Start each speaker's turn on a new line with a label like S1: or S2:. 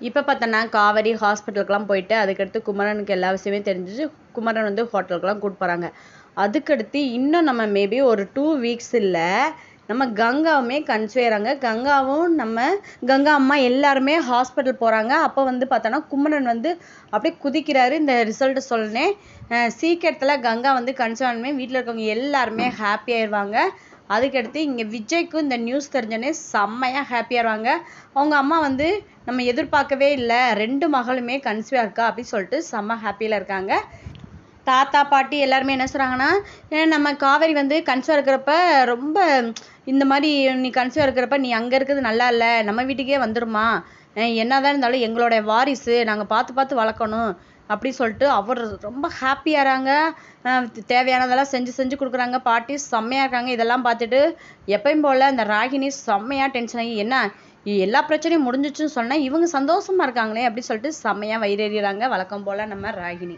S1: இப்போ பார்த்தோன்னா காவேரி ஹாஸ்பிட்டலுக்குலாம் போயிட்டு அதுக்கடுத்து குமரனுக்கு எல்லா விஷயமே தெரிஞ்சிச்சு. குமரன் வந்து ஹோட்டலுக்குலாம் கூட்டு போகிறாங்க. அதுக்கடுத்து இன்னும் நம்ம மேபி ஒரு 2 வீக்ஸ் இல்லை, நம்ம கங்காவுமே கன்சீவ் ஆகிறாங்க. கங்கா அம்மா எல்லாருமே ஹாஸ்பிட்டல் போகிறாங்க. அப்போ வந்து பார்த்தோன்னா குமரன் வந்து அப்படியே குதிக்கிறாரு. இந்த ரிசல்ட் சொல்லனே சீக்கிரத்தில் கங்கா வந்து கன்சீவ் ஆனமே வீட்டில் இருக்கவங்க எல்லாருமே ஹாப்பி ஆயிடுவாங்க. அதுக்கடுத்து இங்கே விஜய்க்கும் இந்த நியூஸ் தெரிஞ்சோடனே செம்மையாக ஹாப்பியாகிடுவாங்க. அவங்க அம்மா வந்து நம்ம எதிர்பார்க்கவே இல்லை, 2 மகளுமே கன்சீவாக இருக்கா அப்படின்னு சொல்லிட்டு செம்ம ஹாப்பியில் இருக்காங்க. தாத்தா பாட்டி எல்லாருமே என்ன சொல்கிறாங்கன்னா, நம்ம காவேரி வந்து கன்சீவாக இருக்கிறப்ப ரொம்ப இந்த மாதிரி நீ கன்சீவாக இருக்கிறப்ப நீ அங்கே இருக்கிறது நல்லா இல்லை, நம்ம வீட்டுக்கே வந்துடுமா, என்னதான் இருந்தாலும் எங்களோட வாரிசு நாங்கள் பார்த்து பார்த்து வளர்க்கணும் அப்படி சொல்லிட்டு அவர் ரொம்ப ஹாப்பியாகிறாங்க. தேவையானதெல்லாம் செஞ்சு கொடுக்குறாங்க. பாட்டி செம்மையாக இருக்காங்க. இதெல்லாம் பார்த்துட்டு எப்பயும் போல் அந்த ராகினி செம்மையாக டென்ஷன் ஆகி, என்ன எல்லா பிரச்சனையும் முடிஞ்சிச்சுன்னு சொன்னால் இவங்க சந்தோஷமாக இருக்காங்களே அப்படி சொல்லிட்டு செம்மையாக வயிறறிகிறாங்க. வழக்கம் போல் நம்ம ராகினி.